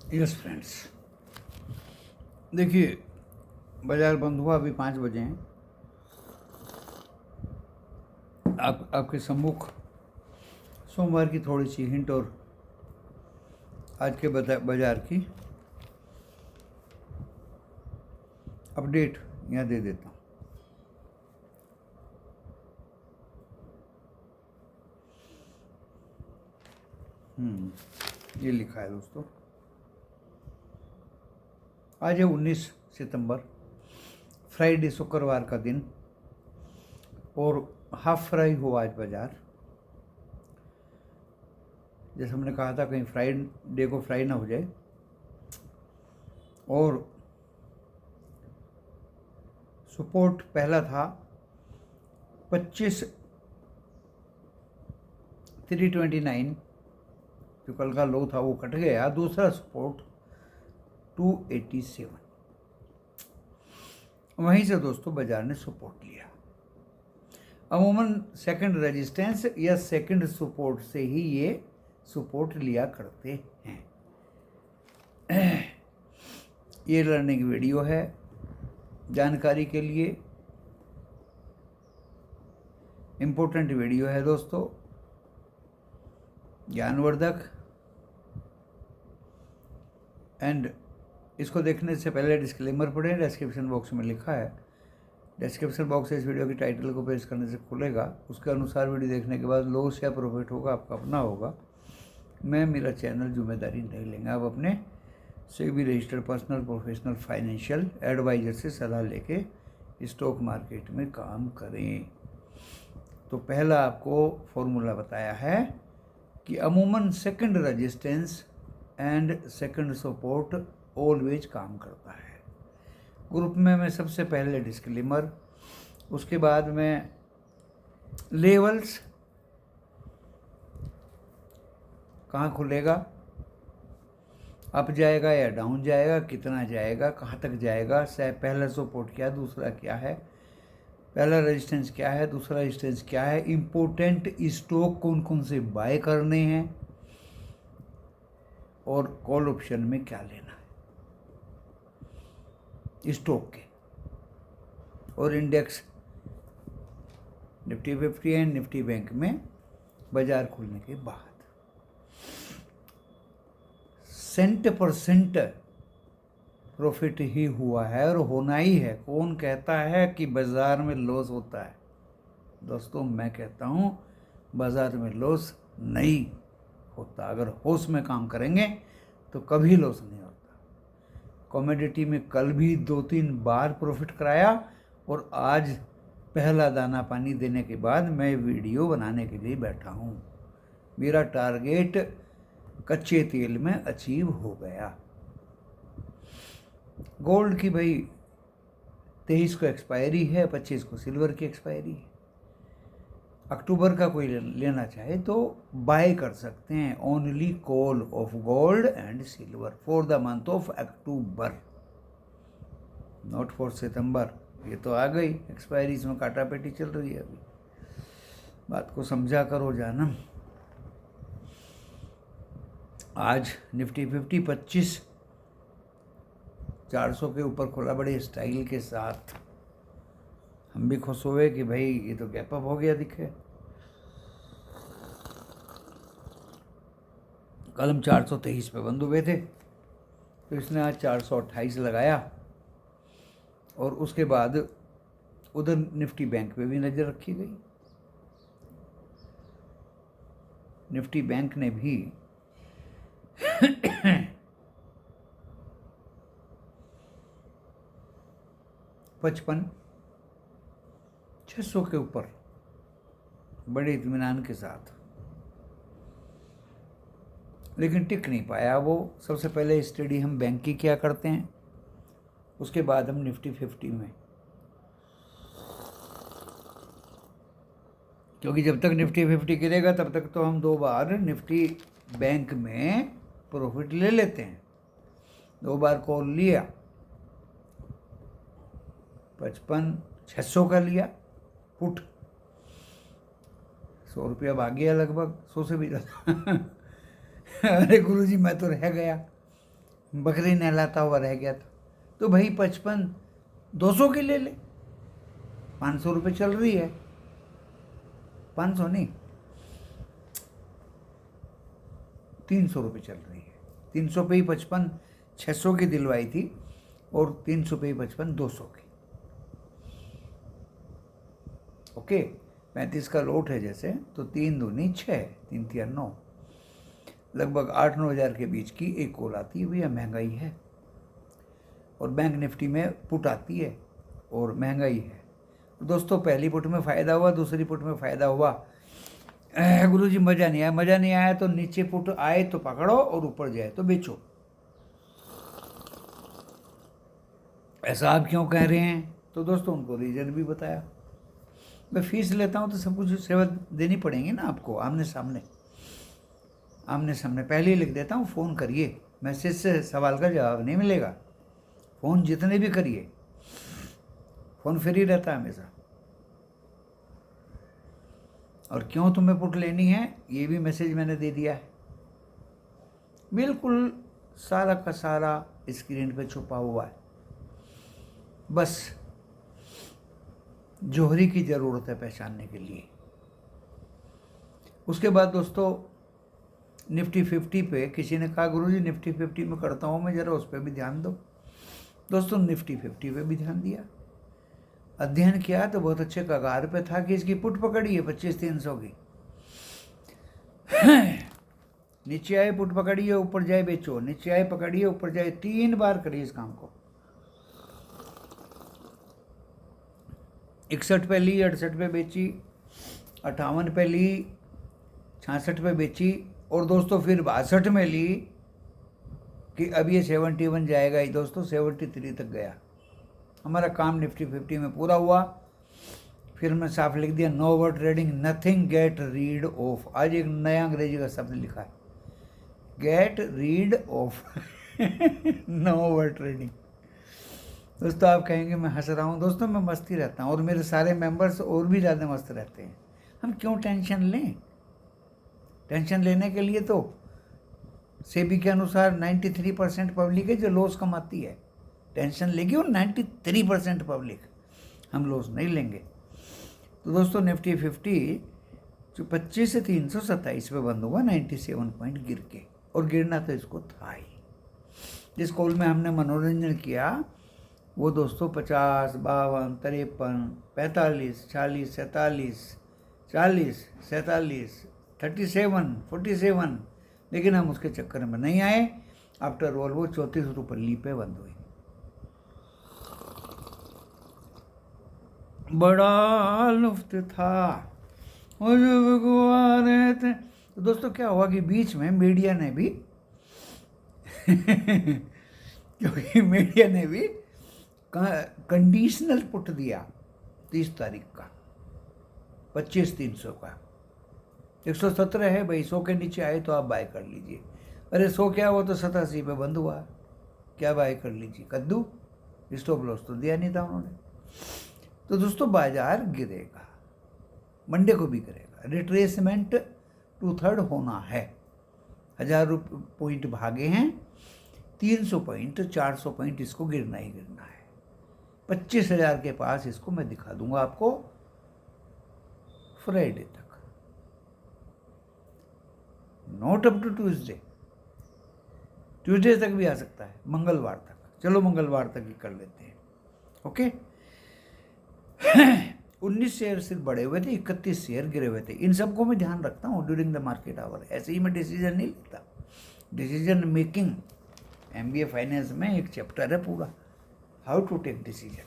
Yes friends, देखिए बाजार बंद हुआ, अभी 5 बजे हैं। आपके सम्मुख सोमवार की थोड़ी सी हिंट और आज के बाजार की अपडेट यहाँ दे देता हूँ। ये लिखा है दोस्तों, आज है 19 सितंबर, फ्राइडे, शुक्रवार का दिन, और हाफ फ्राई हुआ आज बाजार। जैसे हमने कहा था कहीं फ्राइडे को फ्राई ना हो जाए। और सपोर्ट पहला था 25,329, जो कल का लो था वो कट गया। दूसरा सपोर्ट 287, वहीं से दोस्तों बाजार ने सपोर्ट लिया। अमूमन सेकंड रेजिस्टेंस या सेकंड सपोर्ट से ही ये सपोर्ट लिया करते हैं। ये लर्निंग वीडियो है, जानकारी के लिए इम्पोर्टेंट वीडियो है दोस्तों, ज्ञानवर्धक। एंड इसको देखने से पहले डिस्क्लेमर पढ़ें, डिस्क्रिप्शन बॉक्स में लिखा है। डिस्क्रिप्शन बॉक्स से इस वीडियो की टाइटल को पेश करने से खुलेगा, उसके अनुसार वीडियो देखने के बाद लॉस या प्रॉफिट होगा आपका अपना होगा। मैं मेरा चैनल जिम्मेदारी नहीं लेंगे। आप अपने से भी registered personal professional financial adviser से सलाह लेके स्टॉक मार्केट में काम करें। तो पहला आपको फॉर्मूला बताया है कि अमूमन second resistance and second support always काम करता है। ग्रुप में मैं सबसे पहले डिस्क्लेमर, उसके बाद में लेवल्स, कहाँ खुलेगा, अप जाएगा या डाउन जाएगा, कितना जाएगा, कहाँ तक जाएगा, पहला सपोर्ट क्या, दूसरा क्या है, पहला रेजिस्टेंस क्या है, दूसरा रेजिस्टेंस क्या है, इम्पोर्टेंट स्टॉक कौन कौन से बाय करने हैं, और कॉल ऑप्शन में क्या लेना है स्टॉक के, और index Nifty 50 and Nifty bank में बाजार खुलने के बाद % प्रॉफिट ही हुआ है और होना ही है। कौन कहता है कि बाजार में लॉस होता है? दोस्तों मैं कहता हूँ बाजार में लॉस नहीं होता। अगर होश में काम करेंगे तो कभी लॉस नहीं होता। कमोडिटी में कल भी 2-3 बार प्रॉफिट कराया, और आज पहला दाना पानी देने के बाद मैं वीडियो बनाने के लिए बैठा हूँ। मेरा टारगेट कच्चे तेल में अचीव हो गया। गोल्ड की भाई 23 को एक्सपायरी है, 25 को सिल्वर की एक्सपायरी है। अक्टूबर का कोई लेना चाहे तो बाय कर सकते हैं। Only call of gold and silver for the month of October, not for सितंबर। ये तो आ गई एक्सपायरी, इसमें काटापेटी चल रही है अभी। बात को समझा करो जानम। आज निफ्टी 50 25,400 के ऊपर खुला, बड़े स्टाइल के साथ। हम भी खुश हुए कि भाई ये तो गैप अप हो गया दिखे। कल हम 423 पे बंद हुए थे, तो इसने आज 428 लगाया, और उसके बाद उधर निफ्टी बैंक पे भी नज़र रखी गई। निफ्टी बैंक ने भी 55,600 के ऊपर बड़े इत्मीनान के साथ, लेकिन टिक नहीं पाया वो। सबसे पहले स्टडी हम बैंक की क्या करते हैं, उसके बाद हम निफ्टी 50 में, क्योंकि जब तक निफ्टी 50 गिरेगा तब तक तो हम 2 बार निफ्टी बैंक में प्रॉफिट ले लेते हैं। 2 बार कॉल लिया, 55,600 का लिया पुट, 100 रुपया भाग गया लगभग, 100 से भी ज़्यादा। अरे गुरुजी मैं तो रह गया। बकरी नहलाता हुआ रह गया था। तो भाई 55 200 की ले ले, 500 रुपये चल रही है, 500 नहीं 300 रुपये चल रही है। 300 पे ही 55 600 की दिलवाई थी और 300 पे ही 55 200 की। ओके, 35 का लोट है जैसे, तो 3 दूनी 6, 3 तिया 9, लगभग 8-9 हज़ार के बीच की एक कॉल आती है। भैया महंगाई है, और बैंक निफ्टी में पुट आती है और महंगाई है। दोस्तों पहली पुट में फ़ायदा हुआ, दूसरी पुट में फ़ायदा हुआ, गुरुजी मज़ा नहीं आया। मज़ा नहीं आया तो नीचे पुट आए तो पकड़ो और ऊपर जाए तो बेचो। ऐसा आप क्यों कह रहे हैं? तो दोस्तों उनको रीज़न भी बताया। मैं फीस लेता हूँ तो सब कुछ सेवा देनी पड़ेगी ना आपको, आमने सामने। आमने सामने पहले ही लिख देता हूँ, फ़ोन करिए, मैसेज से सवाल का जवाब नहीं मिलेगा। फ़ोन जितने भी करिए, फ़ोन फ्री रहता है हमेशा। और क्यों तुम्हें पुट लेनी है ये भी मैसेज मैंने दे दिया है, बिल्कुल सारा का सारा स्क्रीन पे छुपा हुआ है। बस जोहरी की ज़रूरत है पहचानने के लिए। उसके बाद दोस्तों निफ्टी 50 पे किसी ने कहा गुरुजी निफ्टी 50 में करता हूँ मैं, ज़रा उस पर भी ध्यान दो। दोस्तों निफ्टी 50 पे भी ध्यान दिया, अध्ययन किया तो बहुत अच्छे कगार पे था कि इसकी पुट पकड़ी है 25-300 की। नीचे आए पुट पकड़िए, ऊपर जाए बेचो, नीचे आए पकड़िए, ऊपर जाए, 3 बार करिए इस काम को। 61 पे ली, 68 पे बेची, 58 पे ली, 66 पे बेची, और दोस्तों फिर 62 में ली कि अब ये 71 जाएगा ही। दोस्तों 73 तक गया। हमारा काम निफ्टी 50 में पूरा हुआ। फिर मैं साफ लिख दिया, no over trading, nothing get rid of. आज एक नया अंग्रेजी का शब्द लिखा है, get rid of. No over trading. दोस्तों आप कहेंगे मैं हंस रहा हूँ, दोस्तों मैं मस्ती रहता हूँ और मेरे सारे मेंबर्स और भी ज़्यादा मस्त रहते हैं। हम क्यों टेंशन लें? टेंशन लेने के लिए तो सेबी के अनुसार 93% पब्लिक है जो लॉस कमाती है। टेंशन लेगी और 93% पब्लिक, हम लॉस नहीं लेंगे। तो दोस्तों निफ्टी 50 जो 25 से 327 पे बंद हुआ, 97 पॉइंट गिर के, और गिरना तो इसको था ही। जिस कॉल में हमने मनोरंजन किया वो दोस्तों 50, 52, 53, 45, 40, 47, 40, 47, 37, 47, लेकिन हम उसके चक्कर में नहीं आए। आफ्टर ऑल वो 34 रुपये पे बंद हुई। बड़ा लुफ्त था और जब आ रहे थे। तो दोस्तों क्या हुआ कि बीच में मीडिया ने भी क्योंकि मीडिया ने भी कंडीशनल पुट दिया 30 तारीख का 25-300 का। 117 है भाई, 100 के नीचे आए तो आप बाय कर लीजिए। अरे 100 क्या हुआ तो 87 पे बंद हुआ, क्या बाय कर लीजिए, कद्दू। स्टॉप लॉस तो दिया नहीं था उन्होंने। तो दोस्तों बाजार गिरेगा, मंडे को भी गिरेगा। रिट्रेसमेंट 2/3 होना है। 1000 पॉइंट भागे हैं, 300 पॉइंट 400 पॉइंट इसको गिरना ही गिरना है। 25,000 के पास इसको मैं दिखा दूंगा आपको फ्राइडे तक, not up to Tuesday. Tuesday तक भी आ सकता है, मंगलवार तक। चलो मंगलवार तक ही कर लेते हैं। ओके। 19 शेयर सिर्फ बढ़े हुए थे, 31 शेयर गिरे हुए थे। इन सबको मैं ध्यान रखता हूँ ड्यूरिंग द मार्केट आवर। ऐसे ही मैं डिसीजन नहीं लेता। डिसीजन मेकिंग MBA फाइनेंस में एक चैप्टर है पूरा, हाउ टू टेक डिसीजन।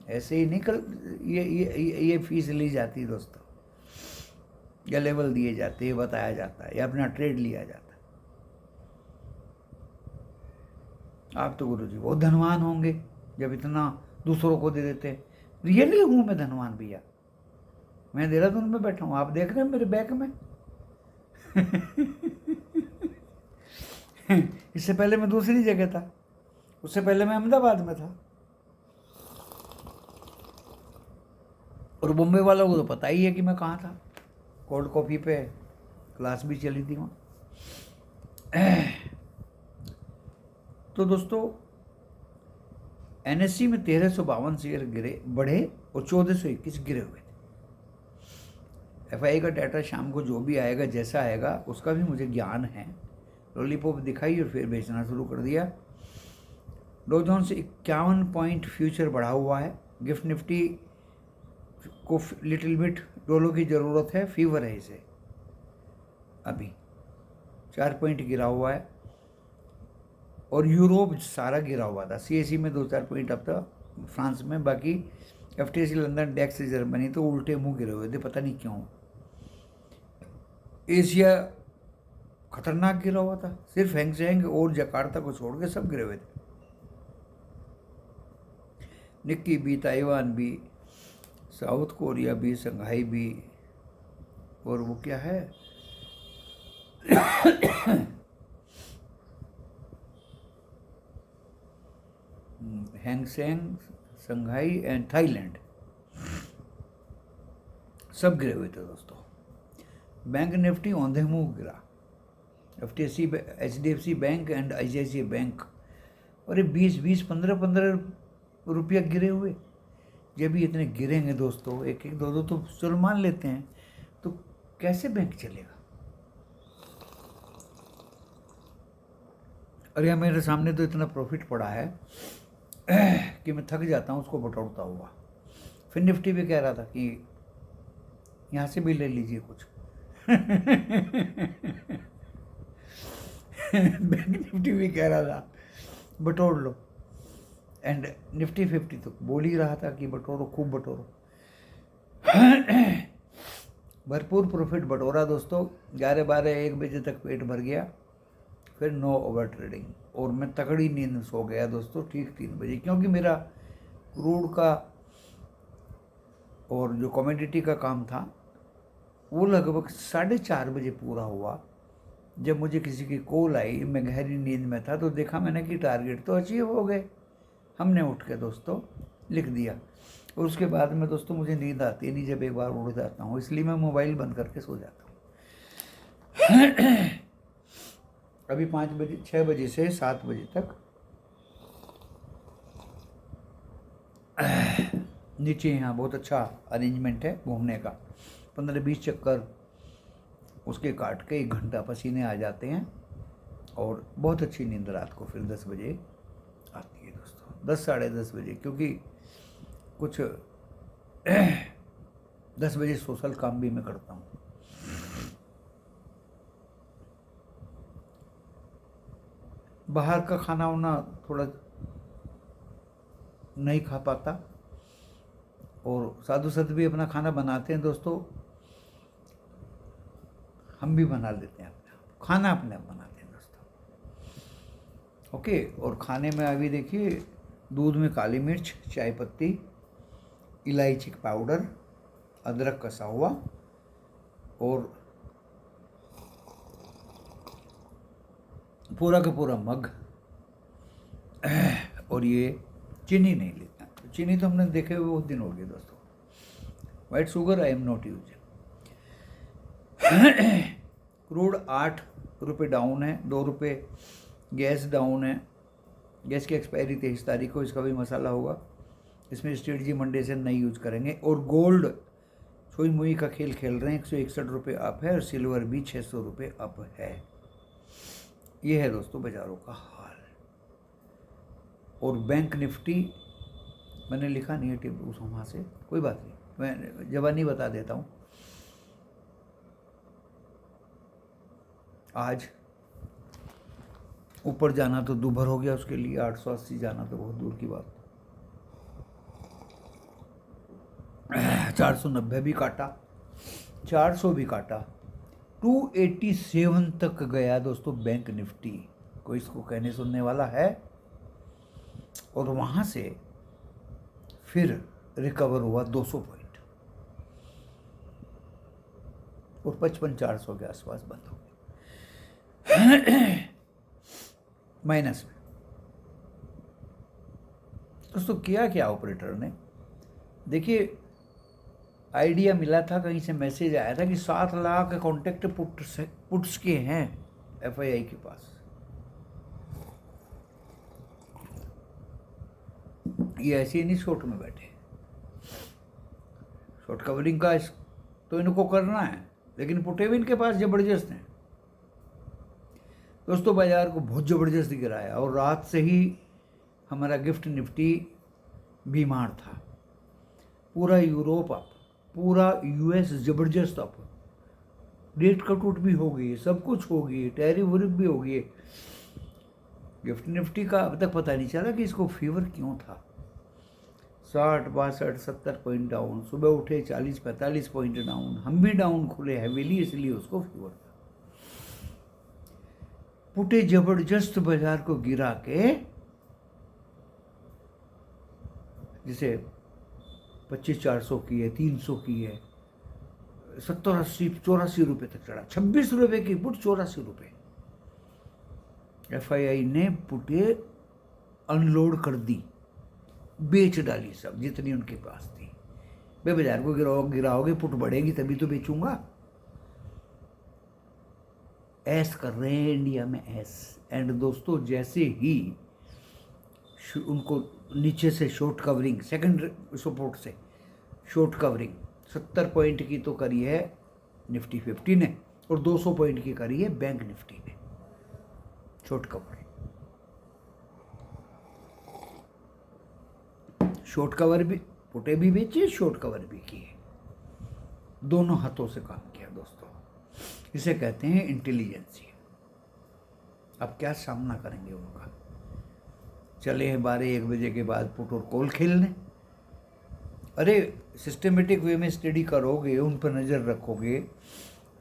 ऐसे ही नहीं कल ये फीस ली जाती है दोस्तों, या लेवल दिए जाते हैं, बताया जाता है, या अपना ट्रेड लिया जाता है। आप तो गुरुजी बहुत धनवान होंगे जब इतना दूसरों को दे देते। रियली हूँ मैं धनवान भैया, मैं देहरादून में बैठा हूँ, आप देख रहे हैं मेरे बैक में। इससे पहले मैं दूसरी जगह था, उससे पहले मैं अहमदाबाद में था। और बॉम्बे वालों को तो पता ही है कि मैं कहाँ था। कोल्ड कॉफ़ी पे क्लास भी चली थी वहाँ। तो दोस्तों एनएससी में 1352 शेयर बढ़े और 1421 गिरे हुए थे। एफआई का डाटा शाम को जो भी आएगा, जैसा आएगा, उसका भी मुझे ज्ञान है। लॉलीपॉप दिखाई और फिर बेचना शुरू कर दिया। डॉ जोन्स 51 पॉइंट फ्यूचर बढ़ा हुआ है। गिफ्ट निफ्टी को लिटिल बिट डॉलर की ज़रूरत है, फीवर है इसे। अभी 4 पॉइंट गिरा हुआ है और यूरोप सारा गिरा हुआ था। सीएसई में 2-4 पॉइंट अब तक, फ्रांस में, बाकी एफटीसी लंदन, डेक्स जर्मनी तो उल्टे मुंह गिरे हुए थे, पता नहीं क्यों। एशिया खतरनाक गिरा हुआ था, सिर्फ हैंगसेंग और जकार्ता को छोड़ के सब गिरे हुए थे। निक्की भी, ताइवान भी, साउथ कोरिया भी, संघाई भी, और वो क्या है हैंगसेंग, संघाई एंड थाईलैंड, सब गिरे हुए थे दोस्तों। बैंक निफ्टी औंधे मुंह गिरा। FTC, HDFC bank and ICICI bank, अरे 20-20, 15-15 रुपया गिरे हुए। जब भी इतने गिरेंगे दोस्तों, 1-1, 2-2 तो चलो मान लेते हैं, तो कैसे बैंक चलेगा? अरे मेरे सामने तो इतना प्रॉफिट पड़ा है कि मैं थक जाता हूँ उसको बटोरता हुआ। फिर निफ्टी भी कह रहा था कि यहाँ से भी ले लीजिए कुछ बैंक निफ्टी भी कह रहा था बटोर लो, एंड निफ्टी 50 तो बोल ही रहा था कि बटोरो, खूब बटोरो। भरपूर प्रॉफिट बटोरा दोस्तों। 11-12-1 बजे तक पेट भर गया, फिर नो ओवर ट्रेडिंग, और मैं तगड़ी नींद सो गया दोस्तों ठीक 3 बजे, क्योंकि मेरा क्रूड का और जो कमोडिटी का काम था वो लगभग 4:30 बजे पूरा हुआ। जब मुझे किसी की कॉल आई, मैं गहरी नींद में था, तो देखा मैंने कि टारगेट तो अचीव हो गए। हमने उठ के दोस्तों लिख दिया, और उसके बाद में दोस्तों मुझे नींद आती नहीं जब एक बार उड़ जाता हूँ, इसलिए मैं मोबाइल बंद करके सो जाता हूँ। अभी 6 बजे से 7 बजे तक नीचे यहाँ बहुत अच्छा अरेंजमेंट है घूमने का। 15-20 चक्कर उसके काट के 1 घंटा पसीने आ जाते हैं, और बहुत अच्छी नींद रात को फिर 10 बजे आती है दोस्तों, 10 साढ़े 10 बजे, क्योंकि कुछ 10 बजे सोशल काम भी मैं करता हूँ। बाहर का खाना वाना थोड़ा नहीं खा पाता, और साधु संत भी अपना खाना बनाते हैं दोस्तों, हम भी बना लेते हैं अपना खाना, अपने आप बनाते हैं दोस्तों। ओके, और खाने में अभी देखिए, दूध में काली मिर्च, चाय पत्ती, इलायची पाउडर, अदरक कसा हुआ, और पूरा का पूरा मग, और ये चीनी नहीं लेता। चीनी तो हमने देखे हुए बहुत दिन हो गए दोस्तों। White sugar I am not using. Crude 8 रुपये डाउन है, 2 रुपये गैस डाउन है। गैस की एक्सपायरी 23 तारीख को, इसका भी मसाला होगा। इसमें स्ट्रेटजी मंडे से नहीं यूज करेंगे। और गोल्ड सोई मुई का खेल खेल रहे हैं, 161 रुपये अप है, और सिल्वर भी 600 रुपये अप है। ये है दोस्तों बाजारों का हाल। और बैंक निफ्टी मैंने लिखा नहीं है टिप उस वहाँ से, कोई बात नहीं, मैं जवानी बता देता हूँ। आज ऊपर जाना तो दूभर हो गया, उसके लिए 880 जाना तो बहुत दूर की बात। 490 भी काटा, 400 भी काटा, 287 तक गया दोस्तों बैंक निफ्टी। कोई इसको कहने सुनने वाला है? और वहाँ से फिर रिकवर हुआ 200 पॉइंट, और 55-400 के आसपास बंद हो गया माइनस में। दोस्तों किया क्या ऑपरेटर ने? देखिए, आइडिया मिला था, कहीं से मैसेज आया था कि 7 लाख कॉन्टेक्ट पुट्स के हैं एफआईआई के पास। ये ऐसे ही नहीं शॉर्ट में बैठे, शॉर्ट कवरिंग का तो इनको करना है, लेकिन पुटे भी इनके पास ज़बरदस्त हैं दोस्तों। बाजार को बहुत ज़बरदस्त गिराया और रात से ही हमारा गिफ्ट निफ्टी बीमार था। पूरा यूरोप अप, पूरा यूएस ज़बरदस्त अप, रेट कट उट भी हो गई, सब कुछ हो गई, टैरिफ वरिफ भी हो गई। गिफ्ट निफ्टी का अब तक पता नहीं चला कि इसको फीवर क्यों था। 60, 62, 70 पॉइंट डाउन, सुबह उठे 40-45 पॉइंट डाउन, हम भी डाउन खुले हैवीली, इसलिए उसको फीवर था। पुटे जबरदस्त बाजार को गिरा के जिसे 25-400 की है, 300 की है, 70-80-84 रुपये तक चढ़ा। 26 रुपये की पुट, 84 रुपये। FII ने पुटे अनलोड कर दी, बेच डाली सब जितनी उनके पास थी। भाई बाजार को गिराओगे पुट बढ़ेगी तभी तो बेचूंगा। ऐस कर रहे हैं इंडिया में, ऐस। एंड दोस्तों जैसे ही उनको नीचे से शॉर्ट कवरिंग, सेकंड सपोर्ट से शॉर्ट कवरिंग 70 पॉइंट की तो करी है निफ्टी 50 ने, और 200 पॉइंट की करी है बैंक निफ्टी ने शॉर्ट कवर। शॉर्ट कवर भी, पुटे भी बेचे, शॉर्ट कवर भी किए, दोनों हाथों से काम किया दोस्तों। इसे कहते हैं इंटेलिजेंसी। अब क्या सामना करेंगे उनका। चले हैं 12-1 बजे के बाद पुट और कॉल खेलने। अरे सिस्टमेटिक वे में स्टडी करोगे, उन पर नज़र रखोगे,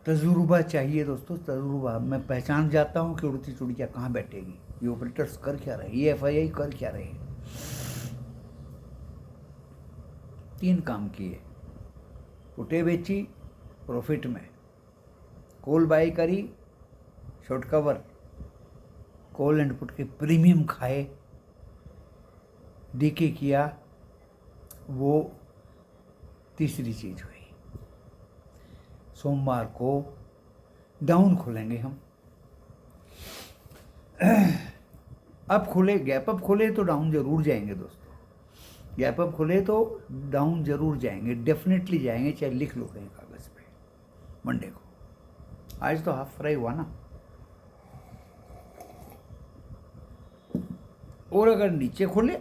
तजुर्बा चाहिए दोस्तों, तजुर्बा। मैं पहचान जाता हूँ कि उड़ती चुड़िया कहाँ बैठेगी, ये ऑपरेटर्स कर क्या रहे, ये FII कर क्या रहे। 3 काम किए, पुटे बेची प्रॉफिट में, कॉल बाई करी, short cover, call and put के प्रीमियम खाए, डीके किया। वो तीसरी चीज हुई। सोमवार को डाउन खोलेंगे हम। अब खुले, गैप अप खुले तो डाउन जरूर जाएंगे दोस्तों, गैप अप खुले तो डाउन जरूर जाएंगे, डेफिनेटली जाएंगे, चाहे लिख लो कहीं कागज पे। मंडे को, आज तो हाफ फ्राई हुआ ना। और अगर नीचे खुले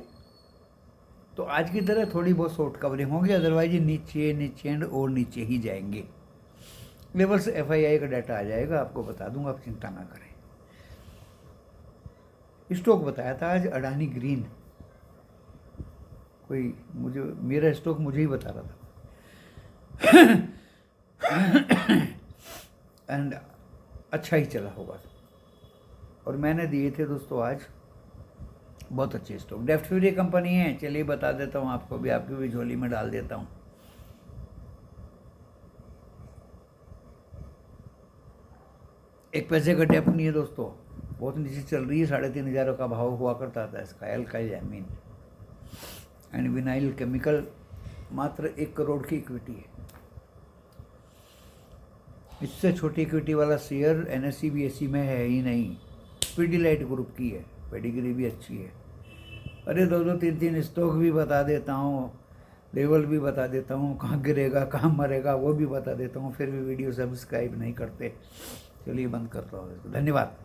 तो आज की तरह थोड़ी बहुत शॉर्ट कवरिंग होगी, अदरवाइज नीचे नीचे एंड और नीचे ही जाएंगे। लेवल से FII का डाटा आ जाएगा, आपको बता दूंगा, आप चिंता ना करें। स्टॉक बताया था आज अडानी ग्रीन, कोई मुझे, मेरा स्टॉक मुझे ही बता रहा था एंड अच्छा ही चला होगा। और मैंने दिए थे दोस्तों आज बहुत अच्छे स्टॉक। डेफ्ट फ्यूरी कंपनी है, चलिए बता देता हूँ आपको भी, आपकी भी झोली में डाल देता हूँ। एक पैसे का डेप्ट नहीं है दोस्तों, बहुत नीचे चल रही है, 3,500 का भाव हुआ करता था इसका। Alkyl amine and vinyl chemical, मात्र 1 करोड़ की इक्विटी है। इससे छोटी इक्विटी वाला शेयर NSE BSE में है ही नहीं। पीडीलाइट ग्रुप की है, पेडिग्री भी अच्छी है। अरे 2-2, 3-3 स्टॉक भी बता देता हूँ, लेवल भी बता देता हूँ, कहाँ गिरेगा कहाँ मरेगा वो भी बता देता हूँ, फिर भी वीडियो सब्सक्राइब नहीं करते। चलिए बंद कर रहा हूँ, धन्यवाद।